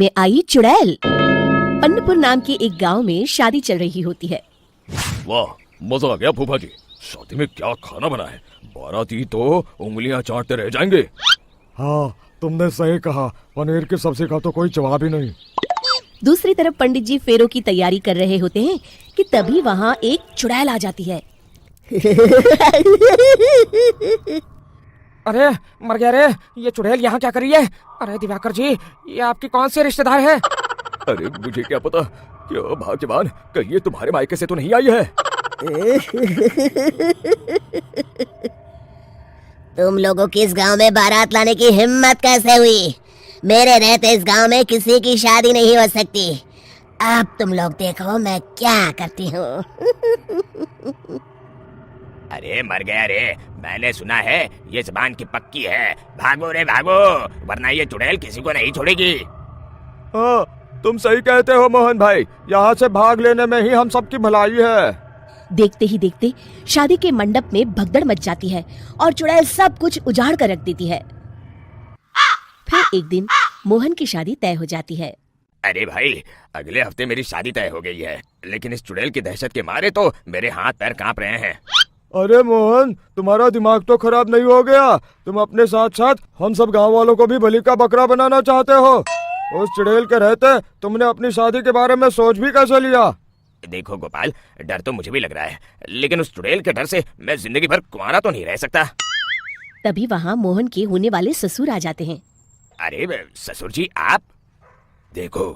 में आई चुड़ैल। अन्नपुर नाम के एक गांव में शादी चल रही होती है। वाह, मजा आ गया फूफा जी। शादी में क्या खाना बना है, बाराती तो उंगलियां चाटते रह जाएंगे। हाँ, तुमने सही कहा, पनीर की सब्जी का तो कोई जवाब ही नहीं। दूसरी तरफ पंडित जी फेरों की तैयारी कर रहे होते हैं कि तभी वहाँ एक चुड़ैल आ जाती है। अरे मर गया रे, ये चुड़ैल यहाँ क्या कर रही है? अरे दिवाकर जी, ये आपकी कौन सी रिश्तेदार है? अरे मुझे क्या पता, क्यों भाग्यवान, कहीं ये तुम्हारे मायके से तो नहीं आई है। तुम लोगों की इस गांव में बारात लाने की हिम्मत कैसे हुई? मेरे रहते इस गांव में किसी की शादी नहीं हो सकती। अब तुम लोग देखो मैं क्या करती हूँ। अरे मर गया रे, मैंने सुना है ये जबान की पक्की है। भागो रे भागो, वरना ये चुड़ैल किसी को नहीं छोड़ेगी। हाँ, तुम सही कहते हो मोहन भाई, यहाँ से भाग लेने में ही हम सबकी भलाई है। देखते ही देखते शादी के मंडप में भगदड़ मच जाती है और चुड़ैल सब कुछ उजाड़ कर रख देती है। फिर एक दिन मोहन की शादी तय हो जाती है। अरे भाई, अगले हफ्ते मेरी शादी तय हो गई है, लेकिन इस चुड़ैल की दहशत के मारे तो मेरे हाथ पैर कांप रहे हैं। अरे मोहन, तुम्हारा दिमाग तो खराब नहीं हो गया? तुम अपने साथ साथ हम सब गांव वालों को भी बलि का बकरा बनाना चाहते हो? उस चुड़ैल के रहते तुमने अपनी शादी के बारे में सोच भी कैसे लिया? देखो गोपाल, डर तो मुझे भी लग रहा है, लेकिन उस चुड़ैल के डर से मैं जिंदगी भर कुंवारा तो नहीं रह सकता। तभी वहाँ मोहन के होने वाले ससुर आ जाते हैं। अरे ससुर जी आप? देखो,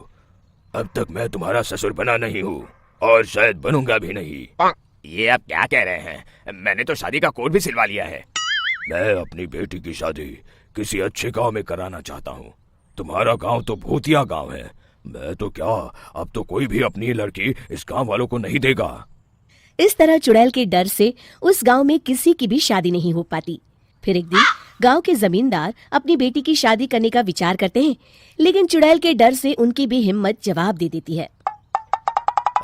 अब तक मैं तुम्हारा ससुर बना नहीं हूँ और शायद बनूंगा भी नहीं। ये आप क्या कह रहे हैं? मैंने तो शादी का कोड भी सिलवा लिया है। मैं अपनी बेटी की शादी किसी अच्छे गांव में कराना चाहता हूँ। तुम्हारा गांव तो भूतिया गांव है। मैं तो क्या, अब तो कोई भी अपनी लड़की इस गांव वालों को नहीं देगा। इस तरह चुड़ैल के डर से उस गांव में किसी की भी शादी नहीं हो पाती। फिर एक दिन गांव के जमींदार अपनी बेटी की शादी करने का विचार करते हैं, लेकिन चुड़ैल के डर से उनकी भी हिम्मत जवाब दे देती है।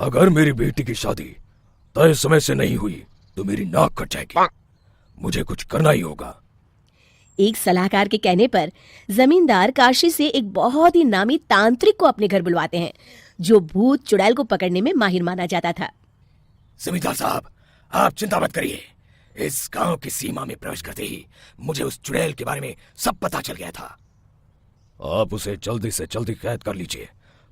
अगर मेरी बेटी की शादी तय समय से नहीं हुई तो मेरी नाक कट जाएगी। मुझे कुछ करना ही होगा। एक सलाहकार के कहने पर जमींदार काशी से एक बहुत ही नामी तांत्रिक को अपने घर बुलवाते हैं, जो भूत चुड़ैल को पकड़ने में माहिर माना जाता था। जमींदार साहब, आप चिंता मत करिए। इस गांव की सीमा में प्रवेश करते ही मुझे उस चुड़ैल के बारे में सब पता चल गया था। आप उसे जल्दी से जल्दी कैद कर लीजिए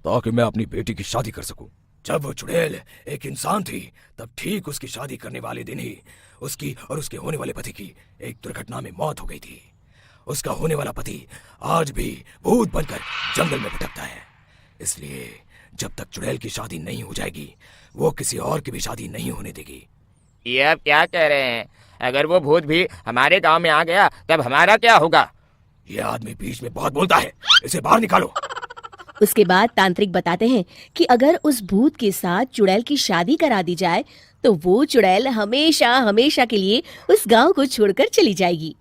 ताकि मैं अपनी बेटी की शादी कर सकूं। जब वो चुड़ैल एक इंसान थी, तब ठीक उसकी शादी करने वाले दिन ही उसकी और उसके होने वाले पति की एक दुर्घटना में मौत हो गई थी। उसका होने वाला पति आज भी भूत बनकर जंगल में भटकता है। इसलिए जब तक चुड़ैल की शादी नहीं हो जाएगी, वो किसी और की भी शादी नहीं होने देगी। ये आप क्या कह रहे हैं? अगर वो भूत भी हमारे गांव में आ गया तब हमारा क्या होगा? ये आदमी बीच में बहुत बोलता है, इसे बाहर निकालो। उसके बाद तांत्रिक बताते हैं कि अगर उस भूत के साथ चुड़ैल की शादी करा दी जाए तो वो चुड़ैल हमेशा हमेशा के लिए उस गांव को छोड़कर चली जाएगी।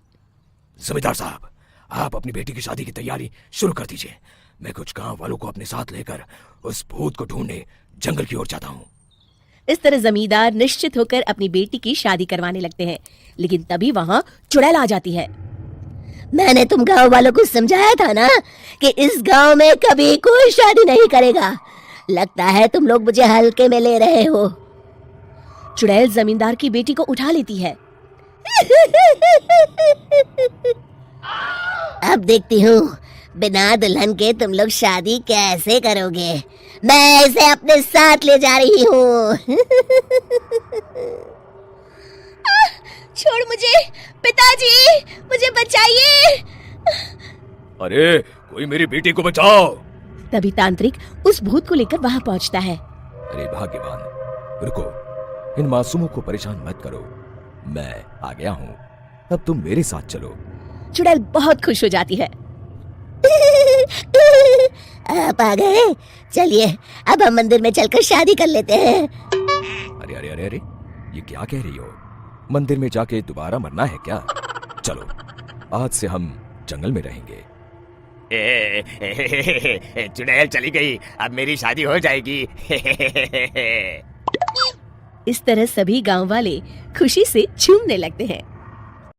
जमींदार साहब, आप अपनी बेटी की शादी की तैयारी शुरू कर दीजिए। मैं कुछ गांव वालों को अपने साथ लेकर उस भूत को ढूंढने जंगल की ओर जाता हूँ। इस तरह जमींदार निश्चित होकर अपनी बेटी की शादी करवाने लगते हैं, लेकिन तभी वहाँ चुड़ैल आ जाती है। मैंने तुम गांव वालों को समझाया था ना कि इस गांव में कभी कोई शादी नहीं करेगा। लगता है तुम लोग मुझे हल्के में ले रहे हो। चुड़ैल जमींदार की बेटी को उठा लेती है। अब देखती हूँ बिना दुल्हन के तुम लोग शादी कैसे करोगे। मैं इसे अपने साथ ले जा रही हूँ। छोड़ मुझे, पिताजी, मुझे बचाइए। अरे कोई मेरी बेटी को बचाओ। तभी तांत्रिक उस भूत को लेकर वहां पहुंचता है। अरे भाग्यवान, रुको, इन मासूमों को परेशान मत करो, मैं आ गया हूँ। अब तुम मेरे साथ चलो। चुड़ैल बहुत खुश हो जाती है। आप आ गए, चलिए अब हम मंदिर में चलकर शादी कर लेते हैं। अरे अरे अरे अरे, ये क्या कह रही हो? मंदिर में जाके दोबारा मरना है क्या? चलो, आज से हम जंगल में रहेंगे। चुड़ैल चली गई, अब मेरी शादी हो जाएगी। इस तरह सभी गांव वाले खुशी से झूमने लगते हैं।